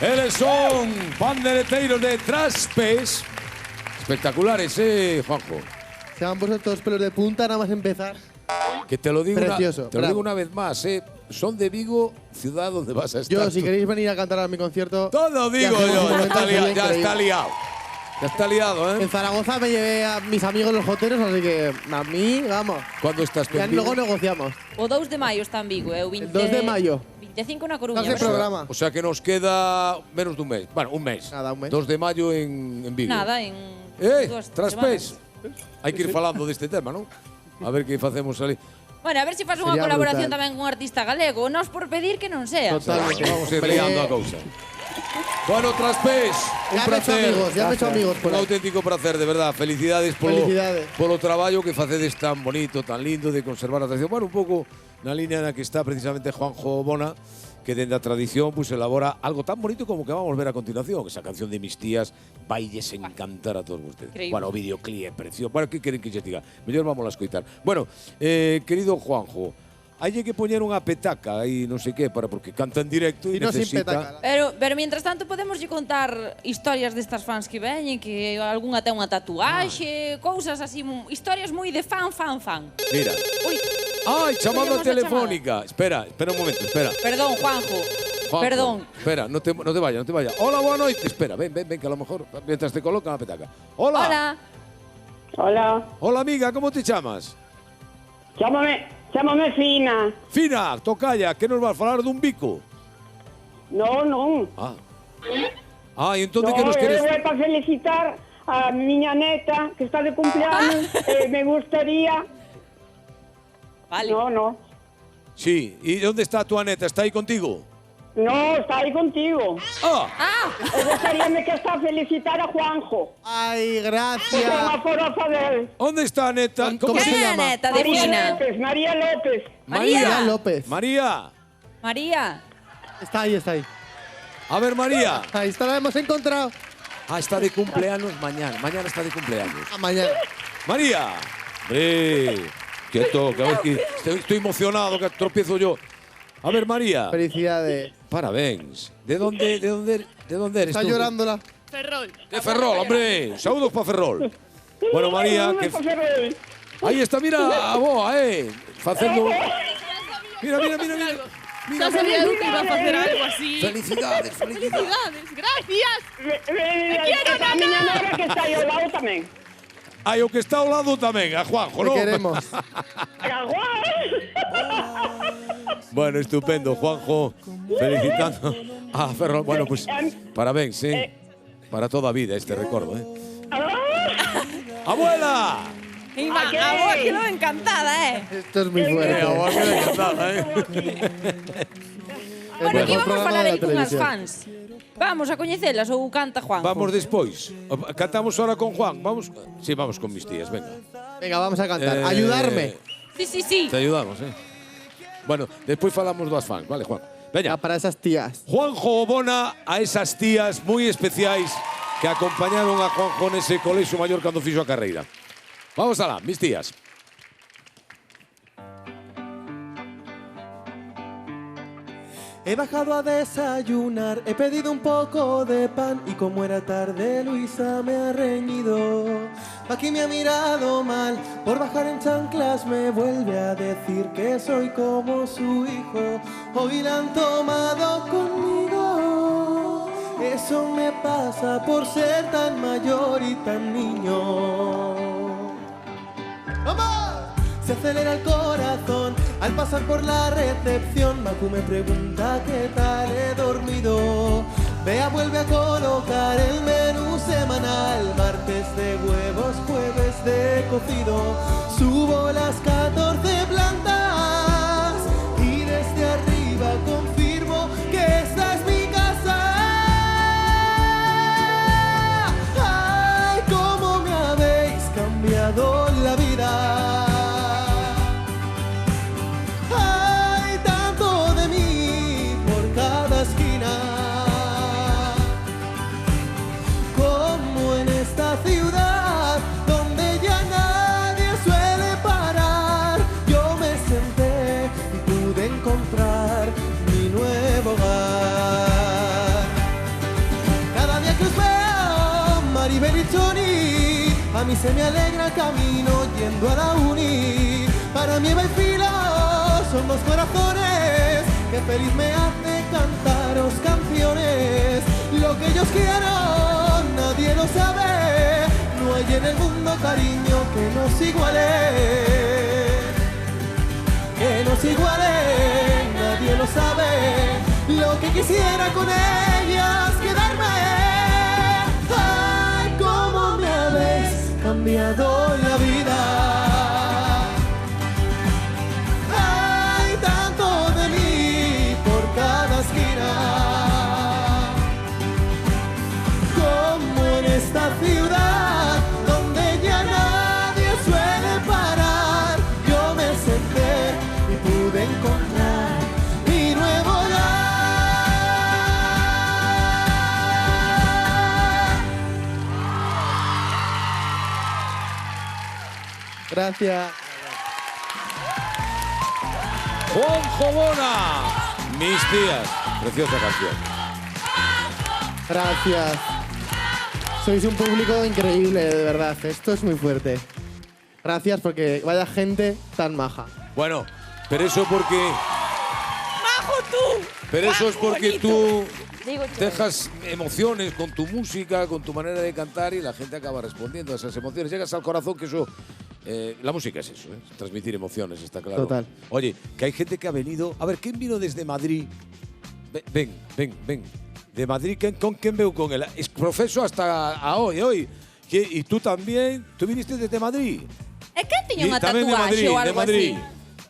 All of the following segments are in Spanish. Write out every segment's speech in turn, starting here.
Eles son pandereteiros de Traspes. Espectaculares, Juanjo. Se han puesto todos pelos de punta nada más empezar. Que te lo digo, Precioso, te lo digo una vez más, son de Vigo, ciudad donde vas a estar. Yo, si queréis venir a cantar a mi concierto… Todo digo yo, ya está liado. Ya está liado, En Zaragoza me llevé a mis amigos los joteros, así que a mí, vamos. ¿Cuándo estás tú Ya en Vigo? luego negociamos. O 2 de maio está en Vigo, o 20… El 2 de mayo. 25 na Coruña. No sé programa. O sea que nos queda menos de un mes. Bueno, un mes. Nada, un mes. 2 de mayo en Vigo. Nada, en… Traspés. Hai que ir falando deste tema, non? A ver que facemos ali. Bueno, a ver se faz unha Sería colaboración brutal. tamén con un artista galego. Nos por pedir que non sea. Totalmente. Vamos a ir liando a cousa. Bueno, Traspés, un Ya me he hecho placer. amigos, ya me he hecho amigos por Un ahí. auténtico placer, de verdad. Felicidades Felicidades. polo traballo que facedes tan bonito, tan lindo de conservar a tradición. Bueno, un pouco na línea na que está precisamente Juanjo Bona, que dende a tradición pues elabora algo tan bonito como que vamos a ver a continuación. Esa canción de Mis tías vailles encantar a todos ustedes. Increíble. Bueno, o videoclip é precioso. Bueno, que queren que lle diga? Mellor vamos a escoitar. Bueno, querido Juanjo, hai que poñer unha petaca aí, non sei que, porque canta en directo e Y no sin necesita… petaca. Pero mientras tanto podemos lle contar historias destas fans que veñen, que algunha ten unha tatuaxe, cousas así, historias moi de fan. Mira. Ui, ¡Ay, chamada Tenemos a telefónica! Espera un momento, espera. perdón, Juanjo. Juanjo, Perdón. Espera, no te vayas, no te vayas. Hola, boa noite. Espera, ven, que a lo mejor mientras te colocan la petaca. Hola. Hola. Hola, Hola, amiga, ¿cómo te llamas? chámame Fina. Fina, tocalla, que nos vas a falar dun bico? Non. E entón de que nos queres… Eu vou para felicitar a miña neta que está de cumpleaños. Me gustaría… Vale. No, Sí, ¿y dónde está tu neta? ¿Está ahí contigo? no, está aí contigo. ¡Ah! Eu gostaríame que está a felicitar a Juanjo. Ay, Que ten a gracias. forofa del… ¿Dónde está neta? ¿Cómo ¿Qué se Quen é a llama? neta de Fina? María López. María López. María. María. Está ahí, está ahí. A ver, María. Ahí está, la hemos encontrado. Está de cumpleaños mañana. Mañana está de cumpleaños. A mañana. María. Quieto, que a ver que estoy emocionado, que tropiezo yo. A ver, María. Felicidades. Parabéns. ¿De dónde eres Está tú? llorándola. Ferrol. ¡De Ferrol, hombre! Saludos para Ferrol. Bueno, María, que… Ahí está, mira, a boa, facendo… Mira. Xa sabía eu que iba a facer algo así. Felicidades. Felicidades, gracias. A miña nora que está aí ao lado tamén. Ai, o que está ao lado tamén, a Juanjo, Te non? queremos. Bueno, estupendo, Juanjo, felicitando a Ferrol. Bueno, pues, parabéns, para toda a vida este recordo, ¡Abuela! Ima, a boa quedou encantada, Esto es muy fuerte. Abuela, qué encantada, Bueno, mejor aquí vamos a programa falar de aí la cunhas televisión. fans. Vamos a coñecelas ou canta Juanjo. Vamos despois. Cantamos ahora con Juan. Vamos. Sí, vamos con mis tías, venga. Venga, vamos a cantar. Ayudarme. Sí. Te ayudamos, Bueno, despois falamos das fans, vale, Juan. Veña. Para esas tías. Juanjo Bona a esas tías moi especiais que acompañaron a Juanjo nese colexio maior cando fixo a carreira. Vamos alá, mis tías. He bajado a desayunar, he pedido un poco de pan y como era tarde Luisa me ha reñido. Aquí me ha mirado mal, por bajar en chanclas me vuelve a decir que soy como su hijo. Hoy la han tomado conmigo, eso me pasa por ser tan mayor y tan niño. ¡Vamos! Se acelera el corazón al pasar por la recepción. Macu me pregunta qué tal he dormido. Bea vuelve a colocar el menú semanal. Martes de huevos, jueves de cocido. Subo las 14 plantas y desde arriba confirmo que esta es mi casa. ¡Ay, cómo me habéis cambiado la vida! Ciudad donde ya nadie suele parar, Choni. A mí se me alegra el camino yendo a la uni. Para mí Eva y Filo son dos corazones que feliz me hace cantaros canciones. Lo que yo quiero nadie lo sabe. No hay en el mundo cariño que nos iguale. Que nos iguale, nadie lo sabe. Lo que quisiera con ellas quedarme. Ay, cómo me habéis cambiado la vida. Hay tanto de mí por cada esquina. Como en esta ciudad donde ya nadie suele parar, yo me senté y pude encontrar mi nuevo hogar. Gracias. Juanjo Bona, Mis tías. Preciosa canción. Gracias. Sois un público increíble, de verdad. Esto es muy fuerte. Gracias porque vaya gente tan maja. Bueno, pero eso porque... ¡Majo tú! Pero eso es porque tú Digo yo. dejas emociones con tu música, con tu manera de cantar y la gente acaba respondiendo a esas emociones. Llegas al corazón, que eso... la música es eso, transmitir emociones, está claro. Total. Oye, que hay gente que ha venido... A ver, ¿quién vino desde Madrid? Ven. De Madrid, ¿con quién veo con él? Es profeso hasta a hoy. Y tú también, tú viniste desde Madrid. É que tiña unha También tatuaxe ou algo así.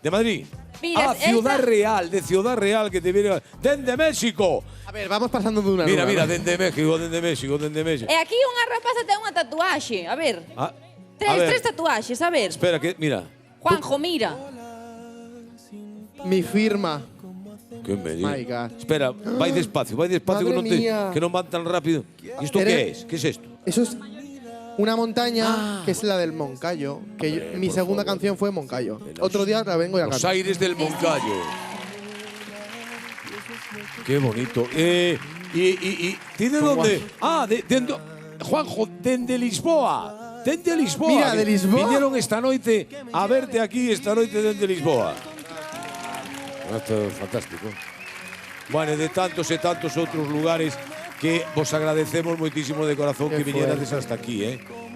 De Madrid. Mira, Ciudad esta- Real, de Ciudad Real, que te viene... ¡Dende México! A ver, vamos pasando de una a Mira, otra. dende México. E aquí unha rapaza ten unha tatuaxe. A ver. Ah, a ver, Tres tatuaxes, a ver. espera, que mira. Juanjo, mira. Mi firma. ¿Qué me dices? My God. Espera, vai despacio, Madre mía. que no van tan rápido. ¿Y esto Eres- qué es? ¿Qué es esto? Eso es una montaña que es la del Moncayo. Que mi por segunda favor. canción fue Moncayo. Otro día la vengo y la Los canto. aires del Moncayo. Qué bonito. ¿Y de dónde? Ah, Juanjo, dende Lisboa. Dende Lisboa. Mira, de Lisboa. Vinieron esta noite a verte aquí, esta noite dende Lisboa. Esto es fantástico. Bueno, de tantos e tantos outros lugares que vos agradecemos moitísimo de corazón Qué que viñerades fuerte. hasta aquí,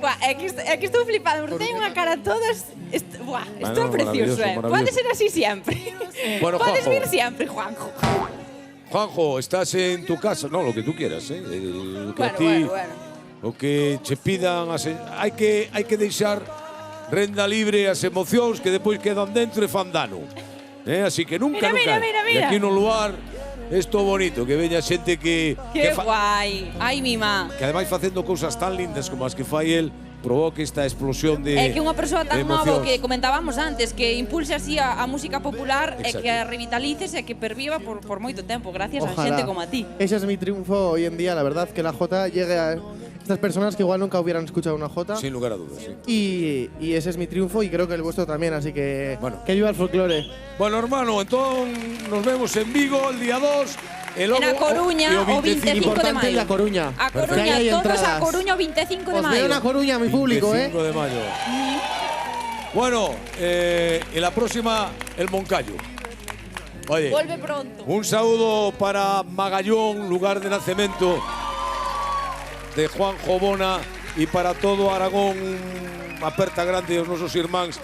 Buah, é que estou flipando, porque ten unha cara todas... Buah, isto é Bueno, precioso, maravilloso. Pode ser así sempre. Bueno, Podes Juanjo. vir sempre, Juanjo. Juanjo, estás en tu casa, no, lo que tú quieras, lo que a Bueno, ti, bueno. o que che pidan, hai que deixar renda libre as emocións que depois quedan dentro e fan dano. Así que nunca. Mira. E aquí no lugar, isto bonito, que veña xente que Guai. Ai, mi má. que ademais facendo cousas tan lindas como as que fai el, provoque esta explosión de É que unha persoa tan de nova emocións. que comentábamos antes, que impulse así a música popular e Exacto. que a revitalices e que perviva por moito tempo, gracias a Ojalá. xente como a ti. Ese es mi triunfo hoy en día, la verdad, que la Jota llegue a estas personas que igual nunca hubieran escuchado una Jota. Sin lugar a dudas, sí. Y ese es mi triunfo y creo que el vuestro también, así que Bueno. que viva el folclore. Bueno, hermano, entonces nos vemos en Vigo el día 2. En A Coruña, o 25 de Importante maio. en La Coruña. A Perfecto. Coruña, Ahí hay todos a entradas. Coruña o 25 de Os veo maio. en La Coruña, mi público, 25 de mayo. Bueno, en la próxima, el Moncayo. Oye, Volve pronto. un saludo para Magallón, lugar de nacimiento de Juanjo Bona, y para todo Aragón, una aperta grande aos nosos irmáns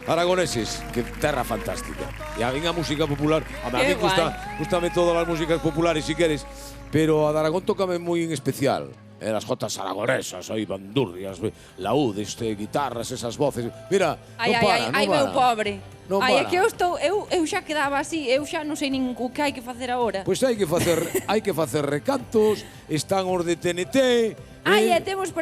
aragoneses, que terra fantástica. E a minha música popular, a mí Qué gustame todas as músicas populares, si queres, pero a de Aragón tócame moi en especial. Las jotas aragonesas, aí bandurrias, laúdes, guitarras, esas voces. Mira, Ai, non para, ai, non meu para. pobre. Non Ai, é para. que eu xa quedaba así, eu xa non sei nin o que hai que facer agora. Pois hai que facer recantos, están os de TNT. Ai, temos por